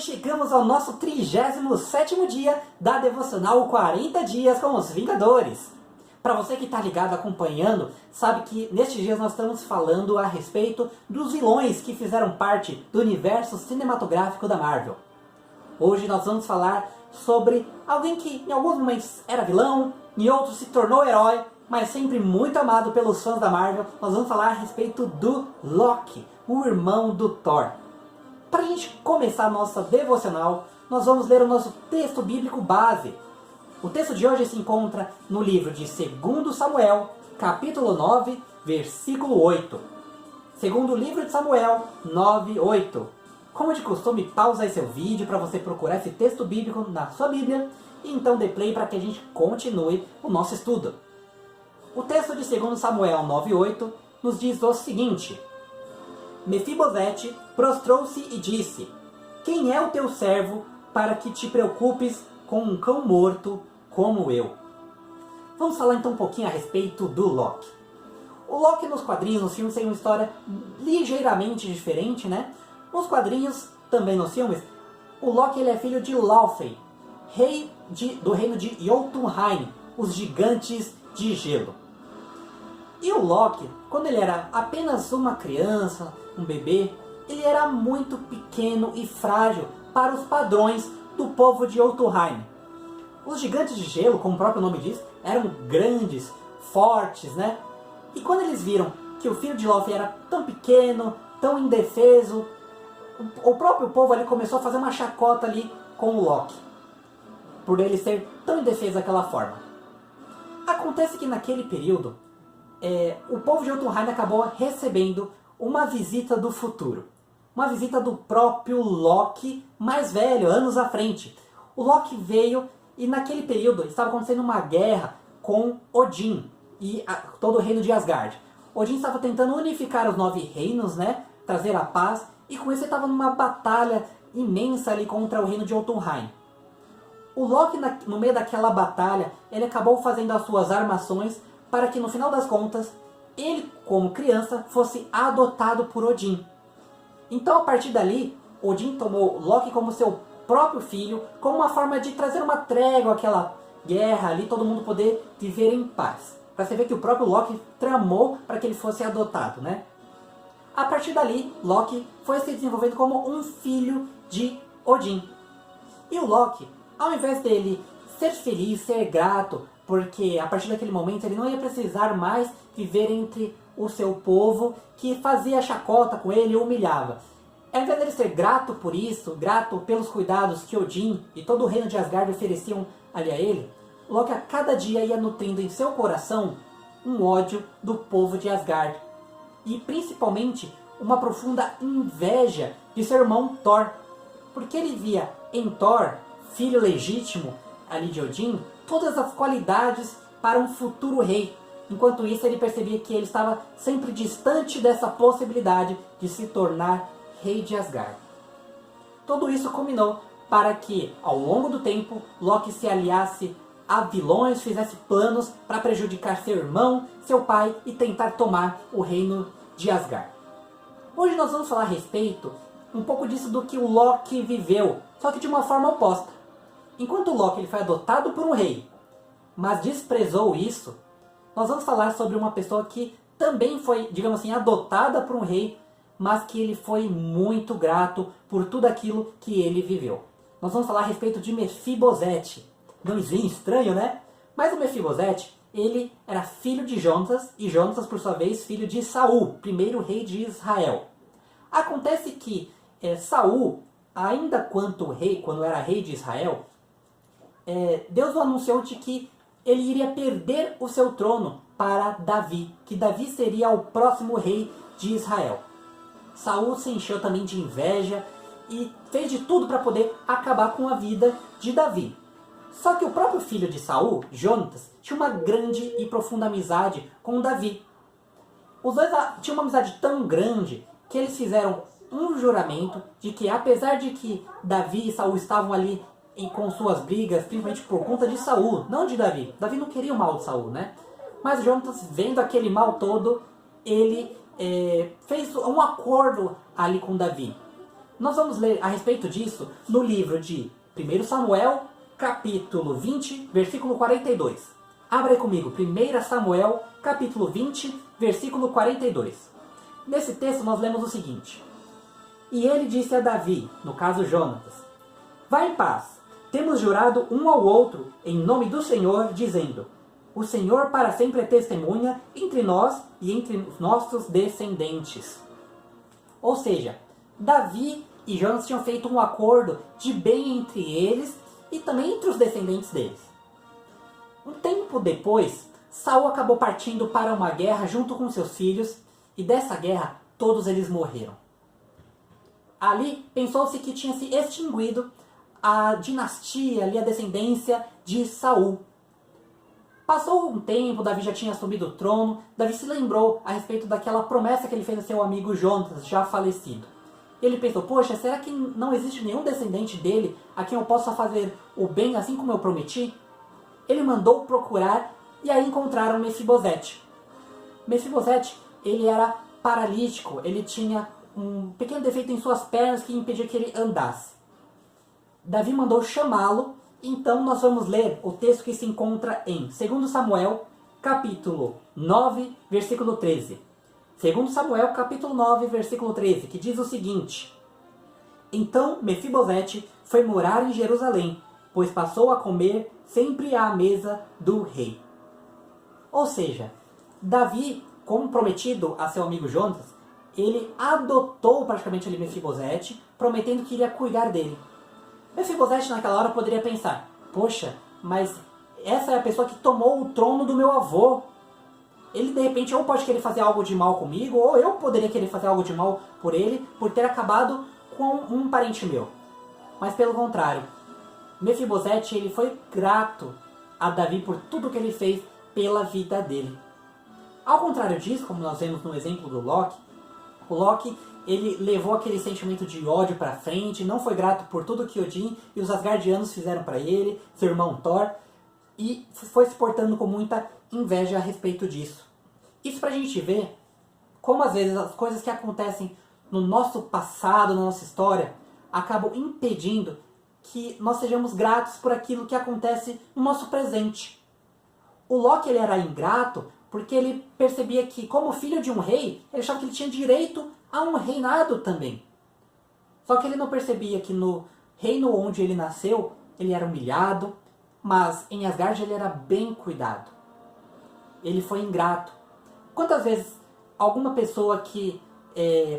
chegamos ao nosso 37º dia da devocional 40 dias com os Vingadores. Para você que está ligado acompanhando, sabe que nestes dias nós estamos falando a respeito dos vilões que fizeram parte do universo cinematográfico da Marvel. Hoje nós vamos falar sobre alguém que em alguns momentos era vilão, em outros se tornou herói, mas sempre muito amado pelos fãs da Marvel. Nós vamos falar a respeito do Loki, o irmão do Thor. Para a gente começar a nossa devocional, nós vamos ler o nosso texto bíblico base. O texto de hoje se encontra no livro de 2 Samuel, capítulo 9, versículo 8. Segundo o livro de Samuel, 9, 8. Como de costume, pausa aí seu vídeo para você procurar esse texto bíblico na sua Bíblia e então dê play para que a gente continue o nosso estudo. O texto de 2 Samuel 9, 8 nos diz o seguinte: Mefibosete prostrou-se e disse: Quem é o teu servo para que te preocupes com um cão morto como eu? Vamos falar então um pouquinho a respeito do Loki. O Loki nos quadrinhos, nos filmes, tem uma história ligeiramente diferente, né? Nos quadrinhos, também nos filmes, o Loki ele é filho de Laufey, rei do reino de Jotunheim, os gigantes de gelo. E o Loki, quando ele era apenas uma criança, um bebê, ele era muito pequeno e frágil para os padrões do povo de Jotunheim. Os gigantes de gelo, como o próprio nome diz, eram grandes, fortes, né? E quando eles viram que o filho de Laufey era tão pequeno, tão indefeso, o próprio povo ali começou a fazer uma chacota ali com o Loki, por ele ser tão indefeso daquela forma. Acontece que naquele período, o povo de Jotunheim acabou recebendo uma visita do futuro. Uma visita do próprio Loki, mais velho, anos à frente. O Loki veio e naquele período estava acontecendo uma guerra com Odin e todo o reino de Asgard. Odin estava tentando unificar os 9 reinos, né, trazer a paz, e com isso ele estava numa batalha imensa ali contra o reino de Jotunheim. O Loki, no meio daquela batalha, ele acabou fazendo as suas armações para que no final das contas, ele, como criança, fosse adotado por Odin. Então, a partir dali, Odin tomou Loki como seu próprio filho, como uma forma de trazer uma trégua àquela guerra ali, todo mundo poder viver em paz. Para você ver que o próprio Loki tramou para que ele fosse adotado, né? A partir dali, Loki foi se desenvolvendo como um filho de Odin. E o Loki, ao invés dele ser feliz, ser grato, porque a partir daquele momento ele não ia precisar mais viver entre o seu povo que fazia chacota com ele e o humilhava. Ao invés dele ser grato por isso, grato pelos cuidados que Odin e todo o reino de Asgard ofereciam ali a ele, Loki a cada dia ia nutrindo em seu coração um ódio do povo de Asgard. E principalmente uma profunda inveja de seu irmão Thor, porque ele via em Thor, filho legítimo ali de Odin, todas as qualidades para um futuro rei. Enquanto isso, ele percebia que ele estava sempre distante dessa possibilidade de se tornar rei de Asgard. Tudo isso culminou para que, ao longo do tempo, Loki se aliasse a vilões, fizesse planos para prejudicar seu irmão, seu pai e tentar tomar o reino de Asgard. Hoje nós vamos falar a respeito um pouco disso do que o Loki viveu, só que de uma forma oposta. Enquanto o Loki ele foi adotado por um rei, mas desprezou isso, nós vamos falar sobre uma pessoa que também foi, digamos assim, adotada por um rei, mas que ele foi muito grato por tudo aquilo que ele viveu. Nós vamos falar a respeito de Mefibosete. Nomezinho estranho, né? Mas o Mefibosete, ele era filho de Jonatas, e Jonatas, por sua vez, filho de Saul, primeiro rei de Israel. Acontece que Saul, ainda quando era rei de Israel, Deus o anunciou de que ele iria perder o seu trono para Davi, que Davi seria o próximo rei de Israel. Saul se encheu também de inveja e fez de tudo para poder acabar com a vida de Davi. Só que o próprio filho de Saul, Jonatas, tinha uma grande e profunda amizade com Davi. Os dois tinham uma amizade tão grande que eles fizeram um juramento de que, apesar de que Davi e Saul estavam ali com suas brigas, principalmente por conta de Saul, não de Davi. Davi não queria o mal de Saul, né? Mas Jonatas, vendo aquele mal todo, ele fez um acordo ali com Davi. Nós vamos ler a respeito disso no livro de 1 Samuel, capítulo 20, versículo 42. Abra aí comigo, 1 Samuel, capítulo 20, versículo 42. Nesse texto nós lemos o seguinte: E ele disse a Davi, no caso Jonatas: Vá em paz, temos jurado um ao outro, em nome do Senhor, dizendo: O Senhor para sempre é testemunha entre nós e entre os nossos descendentes. Ou seja, Davi e Jonatas tinham feito um acordo de bem entre eles e também entre os descendentes deles. Um tempo depois, Saul acabou partindo para uma guerra junto com seus filhos, e dessa guerra todos eles morreram. Ali pensou-se que tinha se extinguido a dinastia, ali, a descendência de Saul. Passou um tempo, Davi já tinha assumido o trono. Davi se lembrou a respeito daquela promessa que ele fez a seu amigo Jonatas, já falecido. Ele pensou: poxa, será que não existe nenhum descendente dele a quem eu possa fazer o bem assim como eu prometi? Ele mandou procurar e aí encontraram Mefibosete. Mefibosete, ele era paralítico, ele tinha um pequeno defeito em suas pernas que impedia que ele andasse. Davi mandou chamá-lo, então nós vamos ler o texto que se encontra em 2 Samuel, capítulo 9, versículo 13. 2 Samuel, capítulo 9, versículo 13, que diz o seguinte: Então Mefibosete foi morar em Jerusalém, pois passou a comer sempre à mesa do rei. Ou seja, Davi, como prometido a seu amigo Jonatas, ele adotou praticamente ali Mefibosete, prometendo que iria cuidar dele. Mefibosete naquela hora poderia pensar: poxa, mas essa é a pessoa que tomou o trono do meu avô. Ele de repente ou pode querer fazer algo de mal comigo, ou eu poderia querer fazer algo de mal por ele, por ter acabado com um parente meu. Mas pelo contrário, Mefibosete ele foi grato a Davi por tudo que ele fez pela vida dele. Ao contrário disso, como nós vemos no exemplo do Loki, o Loki ele levou aquele sentimento de ódio para frente, não foi grato por tudo que Odin e os Asgardianos fizeram para ele, seu irmão Thor, e foi se portando com muita inveja a respeito disso. Isso pra gente ver como às vezes as coisas que acontecem no nosso passado, na nossa história, acabam impedindo que nós sejamos gratos por aquilo que acontece no nosso presente. O Loki ele era ingrato porque ele percebia que, como filho de um rei, ele achava que ele tinha direito a um reinado também. Só que ele não percebia que no reino onde ele nasceu, ele era humilhado, mas em Asgard ele era bem cuidado. Ele foi ingrato. Quantas vezes alguma pessoa que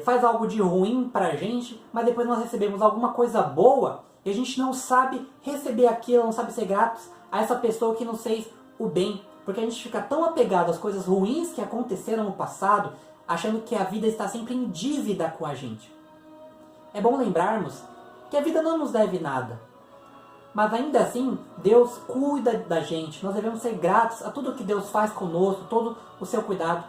faz algo de ruim pra gente, mas depois nós recebemos alguma coisa boa, e a gente não sabe receber aquilo, não sabe ser gratos a essa pessoa que nos fez o bem, porque a gente fica tão apegado às coisas ruins que aconteceram no passado, achando que a vida está sempre em dívida com a gente. É bom lembrarmos que a vida não nos deve nada, mas ainda assim Deus cuida da gente. Nós devemos ser gratos a tudo que Deus faz conosco, todo o seu cuidado.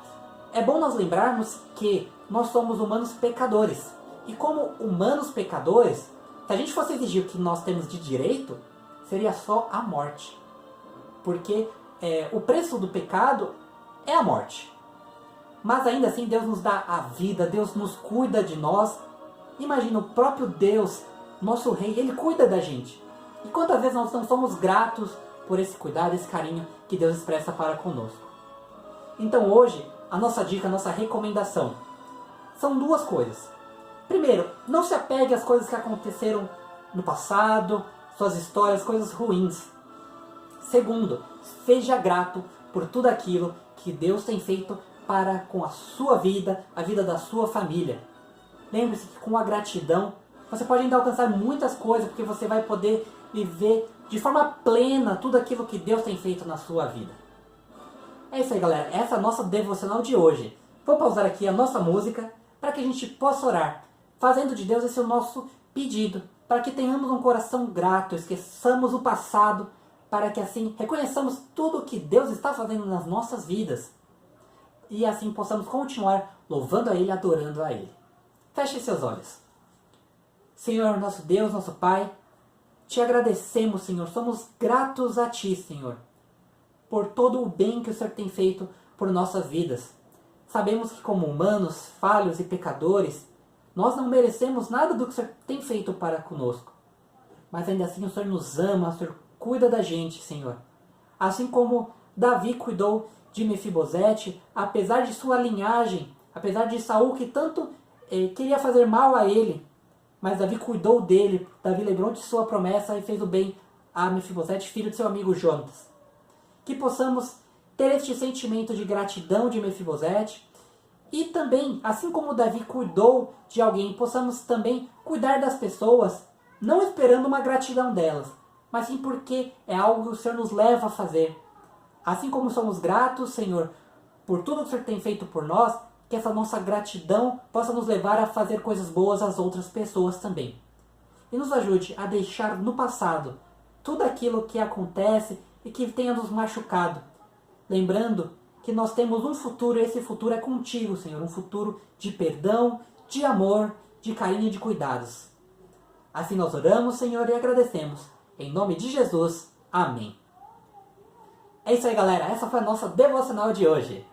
É bom nós lembrarmos que nós somos humanos pecadores, e como humanos pecadores, se a gente fosse exigir o que nós temos de direito, seria só a morte. Porque o preço do pecado é a morte. Mas ainda assim Deus nos dá a vida, Deus nos cuida de nós. Imagina, o próprio Deus, nosso Rei, Ele cuida da gente. E quantas vezes nós não somos gratos por esse cuidado, esse carinho que Deus expressa para conosco. Então hoje, a nossa dica, a nossa recomendação são duas coisas. Primeiro, não se apegue às coisas que aconteceram no passado, suas histórias, coisas ruins. Segundo, seja grato por tudo aquilo que Deus tem feito para com a sua vida, a vida da sua família. Lembre-se que com a gratidão você pode ainda alcançar muitas coisas, porque você vai poder viver de forma plena tudo aquilo que Deus tem feito na sua vida. É isso aí, galera. Essa é a nossa devocional de hoje. Vou pausar aqui a nossa música para que a gente possa orar, fazendo de Deus esse o nosso pedido, para que tenhamos um coração grato, esqueçamos o passado, para que assim reconheçamos tudo o que Deus está fazendo nas nossas vidas e assim possamos continuar louvando a Ele, adorando a Ele. Feche seus olhos. Senhor, nosso Deus, nosso Pai, te agradecemos, Senhor, somos gratos a Ti, Senhor, por todo o bem que o Senhor tem feito por nossas vidas. Sabemos que como humanos, falhos e pecadores, Nós não merecemos nada do que o Senhor tem feito para conosco. Mas ainda assim o Senhor nos ama, o Senhor cuida da gente, Senhor. Assim como Davi cuidou de Mefibosete, apesar de sua linhagem, apesar de Saul que tanto queria fazer mal a ele, mas Davi cuidou dele, Davi lembrou de sua promessa e fez o bem a Mefibosete, filho de seu amigo Jonatas. Que possamos ter este sentimento de gratidão de Mefibosete e também, assim como Davi cuidou de alguém, possamos também cuidar das pessoas, não esperando uma gratidão delas, mas sim porque é algo que o Senhor nos leva a fazer. Assim como somos gratos, Senhor, por tudo que o Senhor tem feito por nós, que essa nossa gratidão possa nos levar a fazer coisas boas às outras pessoas também. E nos ajude a deixar no passado tudo aquilo que acontece e que tenha nos machucado. Lembrando que nós temos um futuro e esse futuro é contigo, Senhor. Um futuro de perdão, de amor, de carinho e de cuidados. Assim nós oramos, Senhor, e agradecemos. Em nome de Jesus. Amém. É isso aí, galera. Essa foi a nossa devocional de hoje.